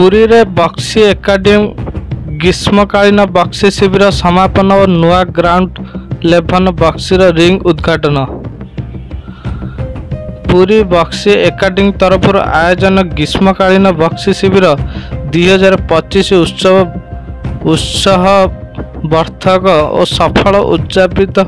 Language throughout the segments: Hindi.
पुरी रे बक्सी एकाडेमी ग्रीष्मकालीन बक्सी शिविर समापन और नुआ ग्राउंड लेवल बक्सीर रिंग उद्घाटन। पुरी बक्सी एकाडेमी तरफ आयोजन ग्रीष्मकालीन बक्सी शिविर 2025 उत्साह बर्थक और सफल उद्यापित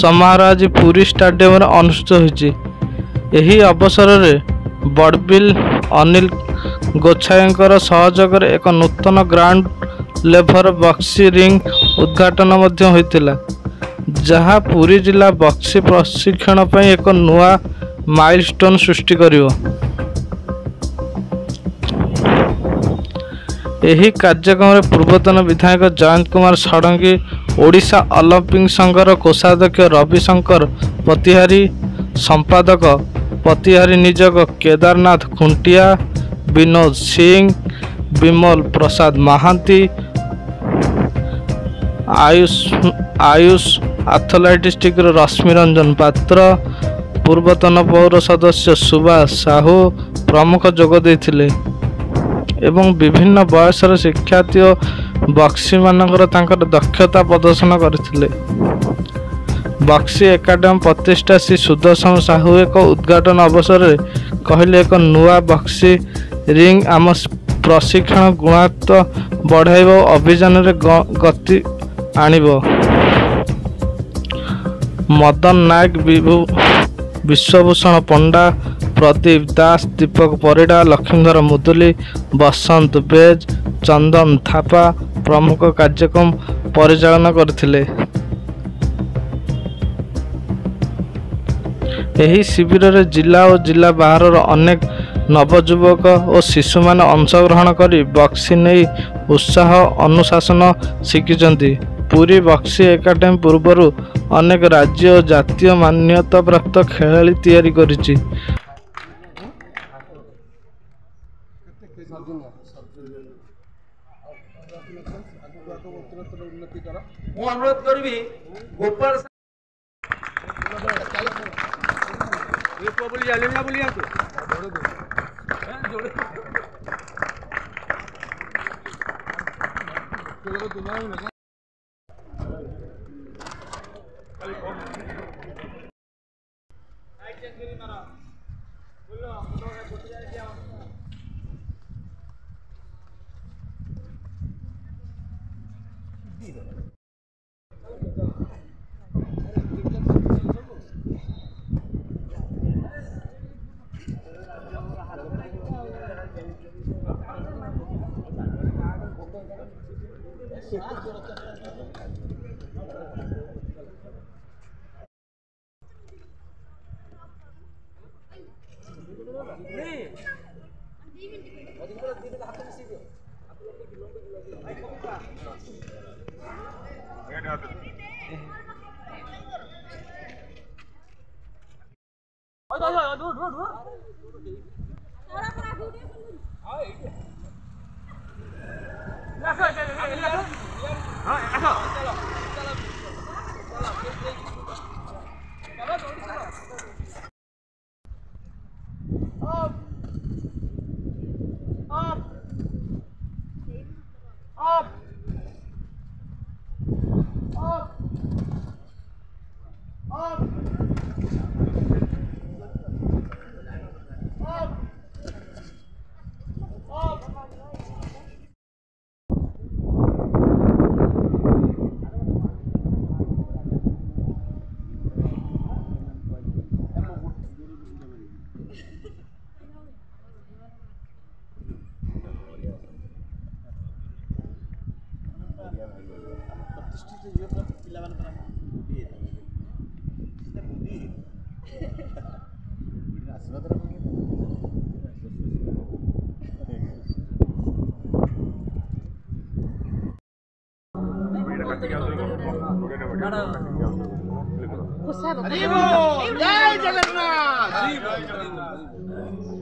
समारोह आज पुरी स्टाडियम अनुष्ठित होइछि। एही अवसर में बड़बिल अनिल गोछायकर सहयोग एक नूतन ग्राउंड लेवल बक्सी रिंग उद्घाटन मध्य होइतिला, जहाँ पुरी जिला बक्सी प्रशिक्षण पर एक नुआ माइलस्टोन सृष्टि करिवो। एही कार्यक्रम में पूर्वतन विधायक जयंत कुमार षडंगी, ओडिशा ओलंपिक संघर कोषाध्यक्ष रविशंकर पतिहारी, संपादक पतिहारी निजोग केदारनाथ खुंटिया, विनोद सिंह, विमल प्रसाद महांती, आयुष एथलेटिक्स रश्मिरंजन पात्र, पूर्वतन पौर सदस्य सुभाष साहू प्रमुख जोग देथिले एवं विभिन्न बयसर शिक्षार्थी और बक्सी मानकर तांकर दक्षता प्रदर्शन करथिले। बक्सी एकाडेमी प्रतिष्ठा श्री सुदर्शन साहू एक उद्घाटन अवसर में कहले, एक नुआ बक्सी रिंग आम प्रशिक्षण गुणवत्ता बढ़ाइब अभियान रे गति आनिब। मदन नायक, विश्वभूषण पंडा, प्रदीप दास, दीपक परिड़ा, लक्ष्मीधर मुदुली, बसंत बेज, चंदन थापा प्रमुख कार्यक्रम परिचालन करथिले। एही शिविर रे जिला और जिला बाहर अनेक नवजुवक और शिशु मान अंशग्रहण करी बक्सी नहीं उत्साह अनुशासन शिखिचंती। पुरी बक्सी एकाडेमी पूर्व अनेक राज्य और जातीय मान्यता प्राप्त खेलाड़ी तैयारी करिछि। अनुरोध करी गोपाल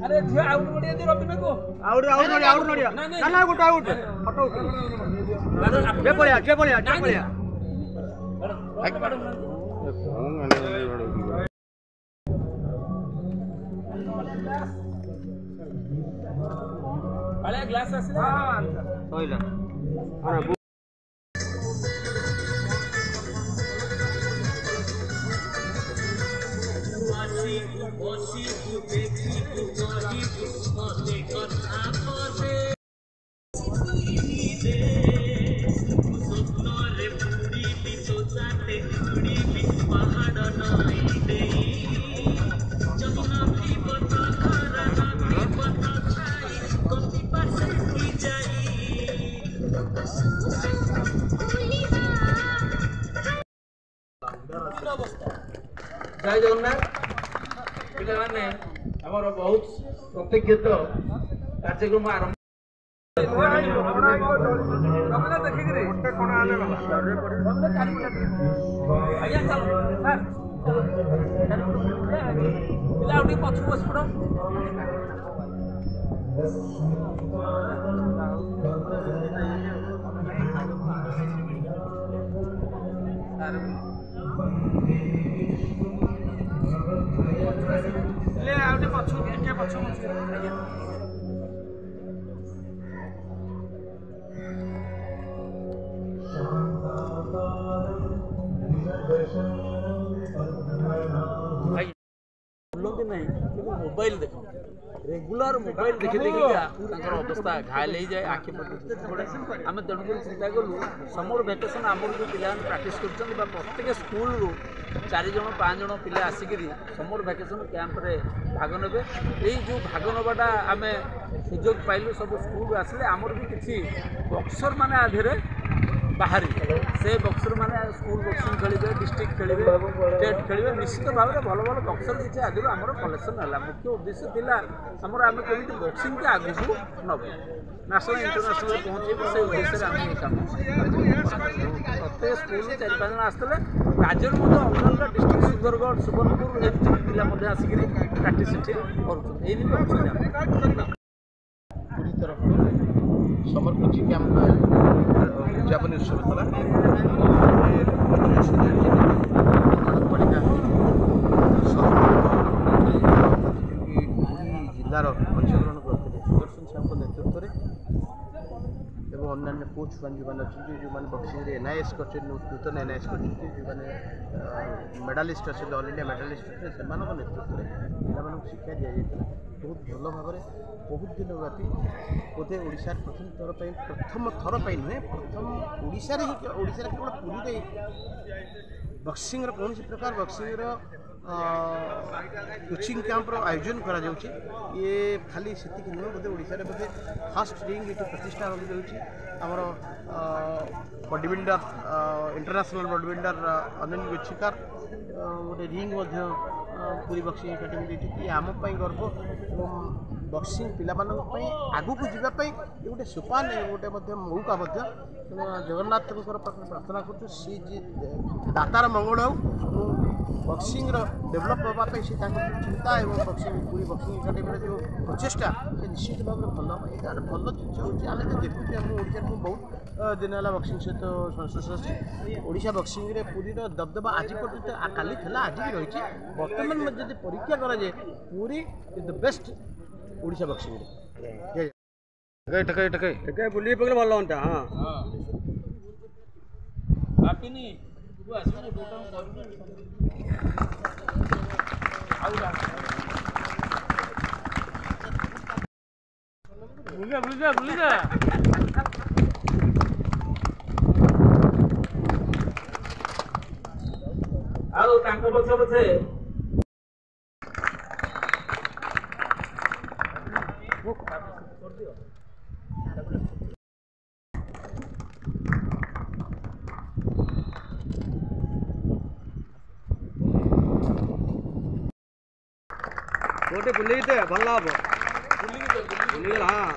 अरे आउट नडिया दे रबिना को आउट नडिया ना गोटा आउट फटो के पळिया ग्लास आसला जय जगन्नाथ पे आमर बहुत प्रतीक्षित कार्यक्रम आरंभ पछ बस पड़ बुलती नहीं मोबाइल देख रेगुलर मोबाइल देखी देखिका अवस्था घायल हो जाए आखि पड़े आम तेणुक चिंता कलु समर भैकेसन आमर जो पिला प्राक्ट कर प्रत्येक स्कूल 4 जन 5 जन पिला आसिक समर भैकेसन कैंप्रे भाग ने यही जो भाग नवाटा आम सुजोग पाइलु सब स्कूल आसिले आमर भी किसी बक्सर मान आधे बाहरी से बक्सर माने स्कूल बक्सिंग खेलिए डिस्ट्रिक्ट खेलिए स्टेट खेलिए निश्चित भाव में भल भल बक्सर किसी आगे आम कलेक्शन है मुख्य उद्देश्य थिला आमर आम कमी बक्सिंग के आगू नब नेशनल इंटरनेशनल पहुँचे से उद्देश्य आम ये कम प्रत्येक स्कूल 4-5 जन आसते राज्य अलग अलग डिस्ट्रिक्ट सुंदरगढ़ सुवर्णपुर एमती पिला आसिक प्राक्ट पूरी तरफ समर कोचिंग कैंप उद्यापन उत्सव था जिलार अंशग्रहण करते सुदर्शन साहब नेतृत्व में और अन्य कोच मैंने जो अच्छे जो मैंने बक्सिंग एनआईएस कर नूतन एनआईएस कर जो मेडालिस्ट अच्छे ऑल इंडिया मेडालिस्ट अच्छे से नेतृत्व में पिला शिक्षा दि जाता बहुत भल भाव बहुत दिन व्यापी बोधे ओडिशा प्रथम थर पर नुहे प्रथम ओडिशा केवल पुरी बक्सिंग कौन प्रकार बक्सिंग कोचिंग कैंप्र आयोजन करा ये खाली से नुह बोधे ओडिशा बोधे फास्ट रिंग ये प्रतिष्ठा होमर bodybuilder international bodybuilder Anil गुच्छिकार गोटे रिंग पूरी बक्सिंग एकाडेमी देती आमपाई गर्व और बक्सिंग पिला आगू को जीवाई ये गोटे सोपान गोटे मौका जगन्नाथ प्रार्थना कर सी दातार मंगल हो बक्सिंग डेभलप होगापी से चिंता और बक्सिंग पूरी बक्सिंग एकाडेमी जो प्रचेषा से निश्चित भाव में भल यार भल जिन हूँ आम तो देखुचे आम ओडिशा बहुत दिन है बक्सिंग सहित संश्लिष्ट अच्छी ओडिशा बक्सिंग पूरी दबदबा आज पर्यटन काली आज भी रही बर्तमान जब परीक्षा कराए पूरी is the best Odisha boxing बुले पकड़े भल हाँ गोटे बुलेते भल हम बुले हाँ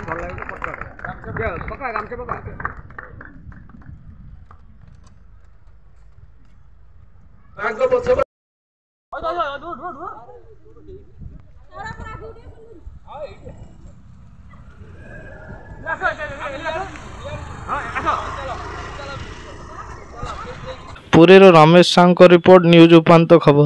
भल लगे पका गामछा पका पुरी रमेश सांग रिपोर्ट न्यूज उपांत खबर।